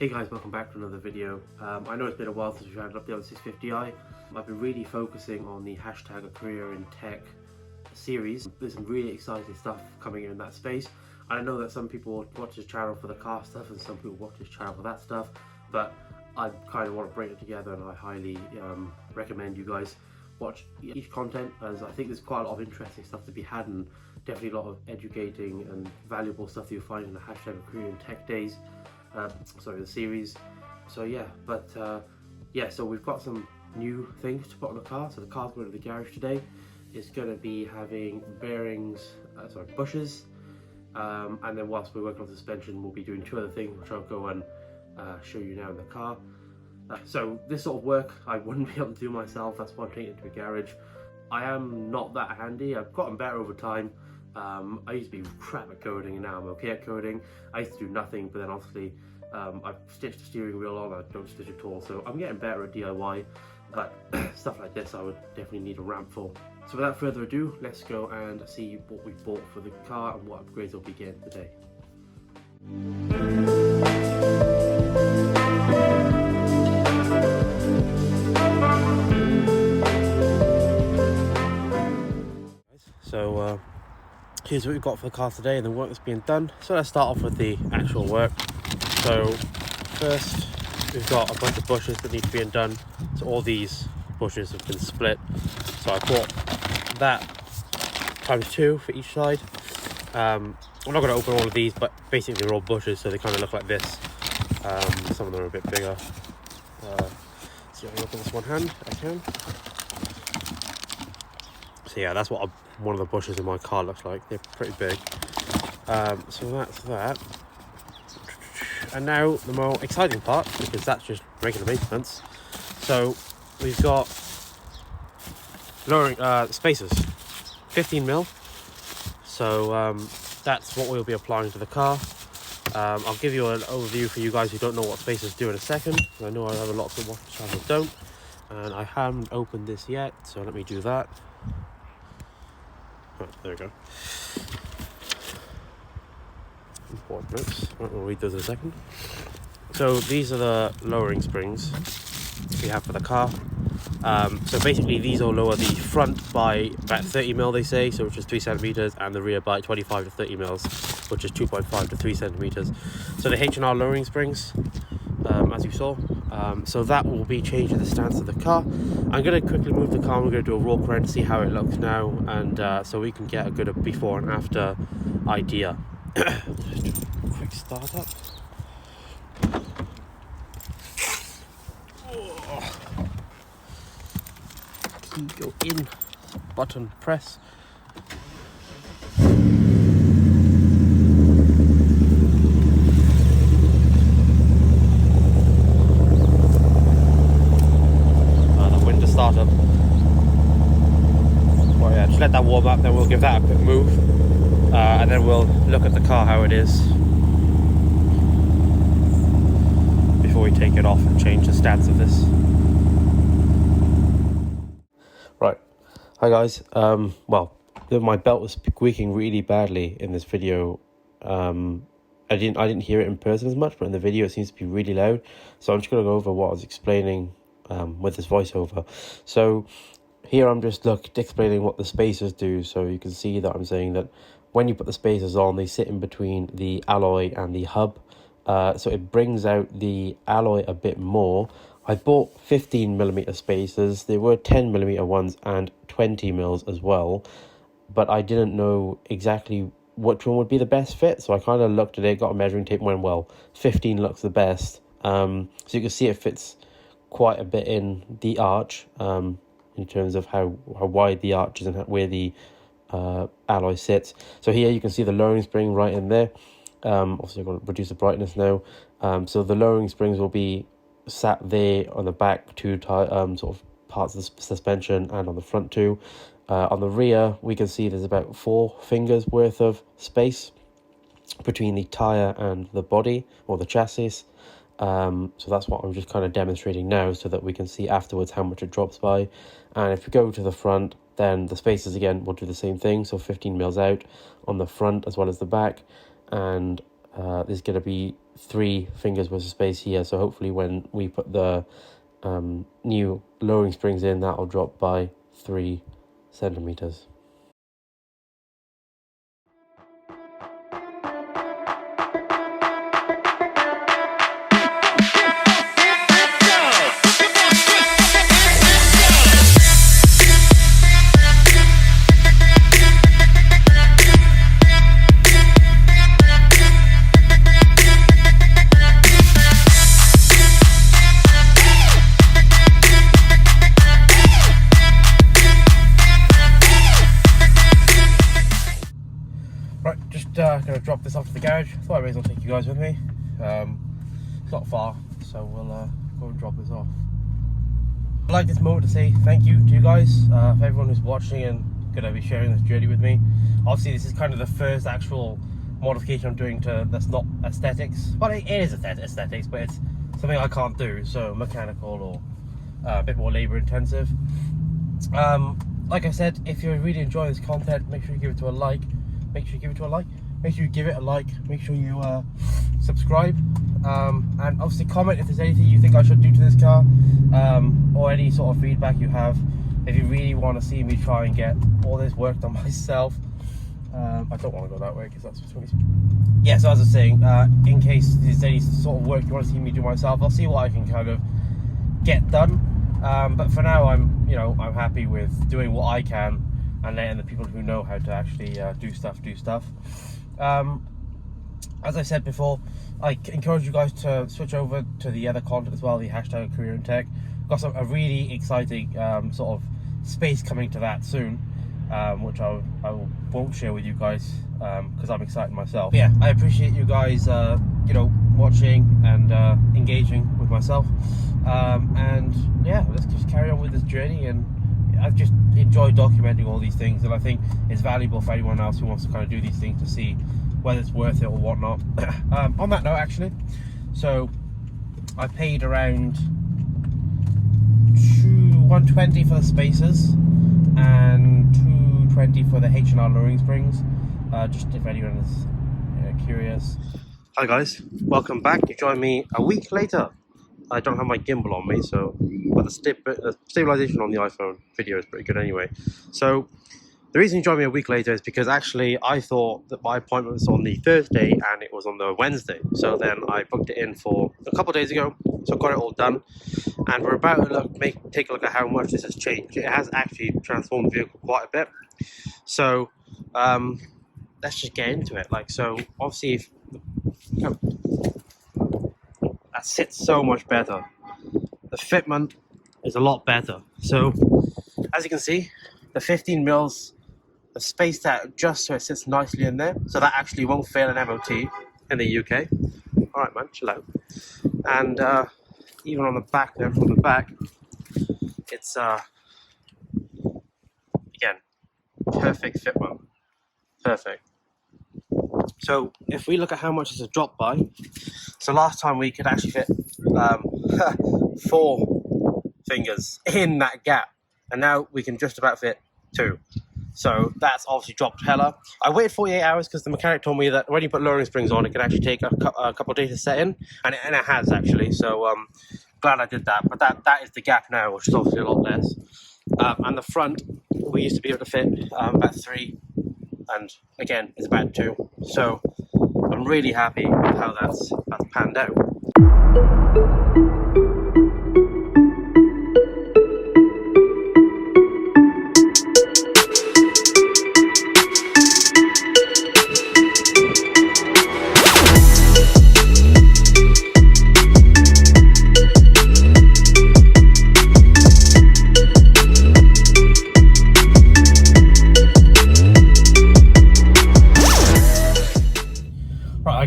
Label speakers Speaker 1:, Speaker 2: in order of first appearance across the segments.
Speaker 1: Hey guys, welcome back to another video. I know it's been a while since we've had an update on the 650i. I've been really focusing on the hashtag A Career in Tech series. There's some really exciting stuff coming in that space. I know that some people watch this channel for the car stuff and some people watch this channel for that stuff, but I kind of want to bring it together, and I highly recommend you guys watch each content, as I think there's quite a lot of interesting stuff to be had and definitely a lot of educating and valuable stuff that you'll find in the hashtag A Career in Tech days. The series. So we've got some new things to put on the car. So the car's going to the garage today. It's going to be having bearings, bushes, and then whilst we're working on suspension, we'll be doing two other things which I'll go and show you now in the car. So this sort of work I wouldn't be able to do myself, that's why I'm taking it to a garage. I am not that handy. I've gotten better over time. I used to be crap at coding and now I'm okay at coding. I used to do nothing, but then obviously I've stitched the steering wheel on, I don't stitch at all, so I'm getting better at DIY, but stuff like this I would definitely need a ramp for. So without further ado, let's go and see what we bought for the car and what upgrades we'll be getting today. So here's what we've got for the car today and the work that's being done. So let's start off with the actual work. So first we've got a bunch of bushes that need to be done. So all these bushes have been split. So I bought that ×2 for each side. I'm not going to open all of these, but basically they're all bushes, so they kind of look like this. Some of them are a bit bigger. See if I can open this one hand. I can. So yeah, that's what one of the bushes in my car looks like. They're pretty big. So that's that. And now the more exciting part, because that's just regular maintenance. So we've got lowering spacers, 15mm. So that's what we'll be applying to the car. I'll give you an overview for you guys who don't know what spacers do in a second. I know I have a lot of watch the channel who don't, and I haven't opened this yet, so let me do that. Right, there we go. Important notes. Right, we'll read those in a second. So these are the lowering springs we have for the car. So basically these will lower the front by about 30mm, they say, so which is 3cm, and the rear by 25 to 30mm, which is 2.5 to 3cm. So the H&R lowering springs, as you saw. So that will be changing the stance of the car. I'm going to quickly move the car. We're going to do a walkaround to see how it looks now, and so we can get a good before and after idea. Quick start up. Key go in, button press. Startup. Well, yeah, just let that warm up, then we'll give that a quick move, and then we'll look at the car how it is before we take it off and change the stance of this. Right, hi guys. Well, my belt was squeaking really badly in this video. I didn't hear it in person as much, but in the video it seems to be really loud. So I'm just gonna go over what I was explaining with this voiceover. So here I'm just explaining what the spacers do. So you can see that I'm saying that when you put the spacers on, they sit in between the alloy and the hub. So it brings out the alloy a bit more. I bought 15mm spacers. There were 10mm ones and 20mm as well, but I didn't know exactly which one would be the best fit. So I kind of looked at it, got a measuring tape, and went, well, 15 looks the best. So you can see it fits quite a bit in the arch, in terms of how wide the arch is and where the alloy sits. So here you can see the lowering spring right in there. Obviously I'm going to reduce the brightness now. So the lowering springs will be sat there on the back two sort of parts of the suspension, and on the front too. On the rear we can see there's about 4 fingers worth of space between the tyre and the body or the chassis. So that's what I'm just kind of demonstrating now, so that we can see afterwards how much it drops by. And if we go to the front, then the spacers again will do the same thing. So 15mm out on the front as well as the back, and There's going to be 3 fingers worth of space here, so hopefully when we put the new lowering springs in, that'll drop by 3 centimeters. Right, just going to drop this off to the garage. Thought I may as well take you guys with me. It's not far, so we'll go and drop this off. I'd like this moment to say thank you to you guys, for everyone who's watching and going to be sharing this journey with me. Obviously, this is kind of the first actual modification I'm doing that's not aesthetics. Well, it is aesthetics, but it's something I can't do, so mechanical or a bit more labor intensive. Like I said, if you really enjoy this content, make sure you give it a like. Make sure you give it a like. Make sure you subscribe, and obviously comment if there's anything you think I should do to this car, or any sort of feedback you have. If you really want to see me try and get all this work done myself, I don't want to go that way because that's between. Yeah, so as I was saying, in case there's any sort of work you want to see me do myself, I'll see what I can kind of get done. But for now, I'm happy with doing what I can and letting the people who know how to actually do stuff. As I said before, I encourage you guys to switch over to the other content as well, the hashtag Career in Tech. Got a really exciting sort of space coming to that soon, which I won't share with you guys because I'm excited myself. But yeah, I appreciate you guys watching and engaging with myself, and yeah, let's just carry on with this journey. And I've just enjoyed documenting all these things, and I think it's valuable for anyone else who wants to kind of do these things to see whether it's worth it or whatnot. On that note, actually, so I paid around $120 for the spacers and $220 for the H&R lowering springs, just if anyone is curious. Hi guys, welcome back. You joined me a week later. I don't have my gimbal on me, but the stabilization on the iPhone video is pretty good anyway. So the reason you joined me a week later is because actually I thought that my appointment was on the Thursday and it was on the Wednesday. So then I booked it in for a couple of days ago, so I got it all done. And we're about to take a look at how much this has changed. It has actually transformed the vehicle quite a bit. So let's just get into it. So obviously, that sits so much better. The fitment is a lot better. So as you can see, the 15 mils are spaced out just so it sits nicely in there, so that actually won't fail an MOT in the UK. All right, man, chill out. And even on the back there, from the back, it's again perfect fitment, perfect. So if we look at how much it's a drop by, so last time we could actually fit 4 fingers in that gap, and now we can just about fit 2. So that's obviously dropped hella. I waited 48 hours because the mechanic told me that when you put lowering springs on, it can actually take a couple of days to set in, and it has actually. So glad I did that. But that is the gap now, which is obviously a lot less. And the front, we used to be able to fit about 3, and again, it's about 2. So I'm really happy with how that's panned out.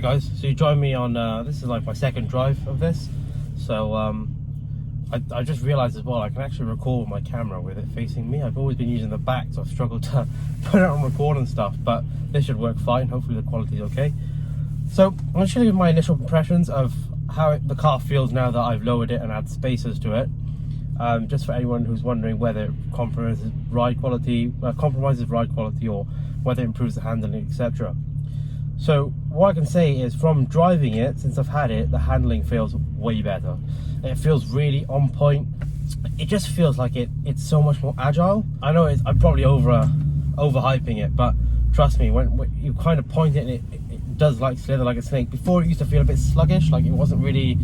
Speaker 1: Guys, so you joined me on this is like my second drive of this, so I just realized as well I can actually record with my camera with it facing me. I've always been using the back, so I've struggled to put it on record and stuff, but this should work fine. Hopefully the quality is okay. So I'm going to show you my initial impressions of how the car feels now that I've lowered it and added spacers to it, just for anyone who's wondering whether it compromises ride quality or whether it improves the handling, etc. So what I can say is, from driving it, since I've had it, the handling feels way better. It feels really on point. It just feels like it's so much more agile. I know I'm probably overhyping it, but trust me, when you kind of point it, it does like slither like a snake. Before it used to feel a bit sluggish, like it wasn't really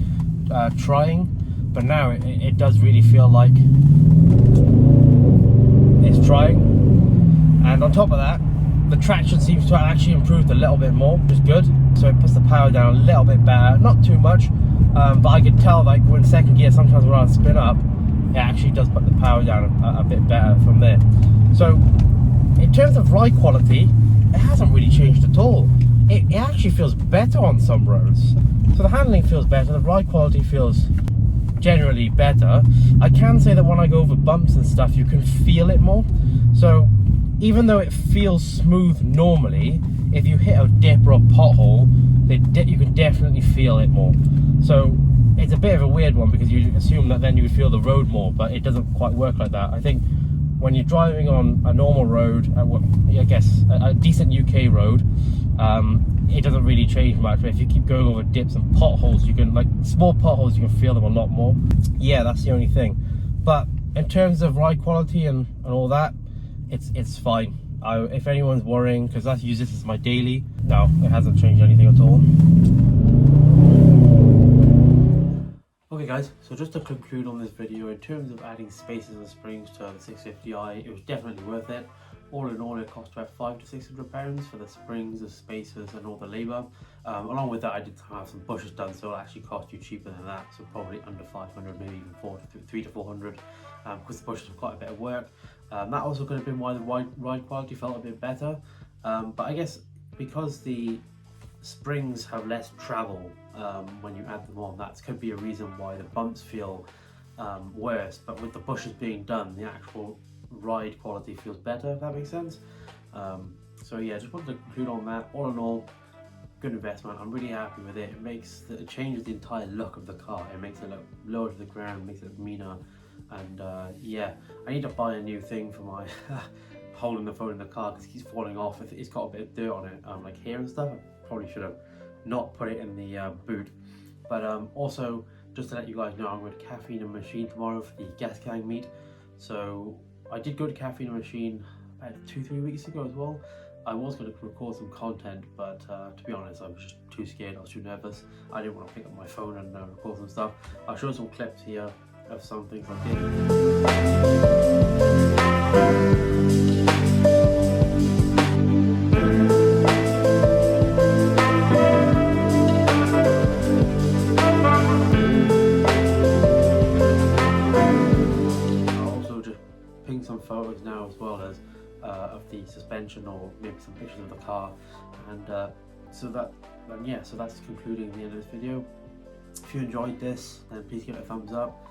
Speaker 1: trying, but now it does really feel like it's trying. And on top of that, the traction seems to have actually improved a little bit more, which is good. So it puts the power down a little bit better, not too much, but I could tell, like, when second gear, sometimes when I spin up, it actually does put the power down a bit better from there. So in terms of ride quality, it hasn't really changed at all. It actually feels better on some roads. So the handling feels better, the ride quality feels generally better. I can say that when I go over bumps and stuff, you can feel it more. So even though it feels smooth normally, if you hit a dip or a pothole, you can definitely feel it more. So it's a bit of a weird one, because you assume that then you would feel the road more, but it doesn't quite work like that. I think when you're driving on a normal road, I guess a decent UK road, it doesn't really change much. But if you keep going over dips and potholes, you can, like small potholes, you can feel them a lot more. Yeah, that's the only thing. But in terms of ride quality and all that, it's fine. If anyone's worrying, because I use this as my daily, no, it hasn't changed anything at all. Okay guys, so just to conclude on this video, in terms of adding spacers and springs to the 650i, it was definitely worth it. All in all, it cost about £500 to £600 for the springs, the spacers and all the labour. Along with that, I did have some bushes done, so it'll actually cost you cheaper than that, so probably under 500, maybe even 300 to 400, because the bushes have quite a bit of work. That also could have been why the ride quality felt a bit better, but I guess because the springs have less travel when you add them on, that could be a reason why the bumps feel worse. But with the bushes being done, the actual ride quality feels better, if that makes sense. So yeah, just wanted to conclude on that. All in all, good investment. I'm really happy with it. It changes the entire look of the car. It makes it look lower to the ground, makes it look meaner. And yeah, I need to buy a new thing for my holding the phone in the car, because it keeps falling off. It's got a bit of dirt on it, like hair and stuff. I probably should have not put it in the boot. But also, just to let you guys know, I'm going to Caffeine and Machine tomorrow for the gas gang meet. So I did go to Caffeine and Machine about 2-3 weeks ago as well. I was going to record some content, but to be honest, I was just too scared. I was too nervous. I didn't want to pick up my phone and record some stuff. I'll show some clips here of some things I did. Some photos now, as well as of the suspension, or maybe some pictures of the car. And so that's concluding the end of this video. If you enjoyed this, then please give it a thumbs up.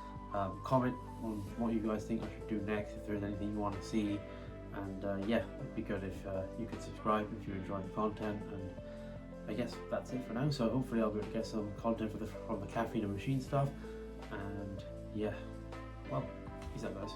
Speaker 1: Comment on what you guys think I should do next, if there is anything you want to see. And yeah, it'd be good if you could subscribe if you enjoy the content. And I guess that's it for now. So hopefully I'll be able to get some content from the Caffeine and Machine stuff. And yeah, well, peace out guys.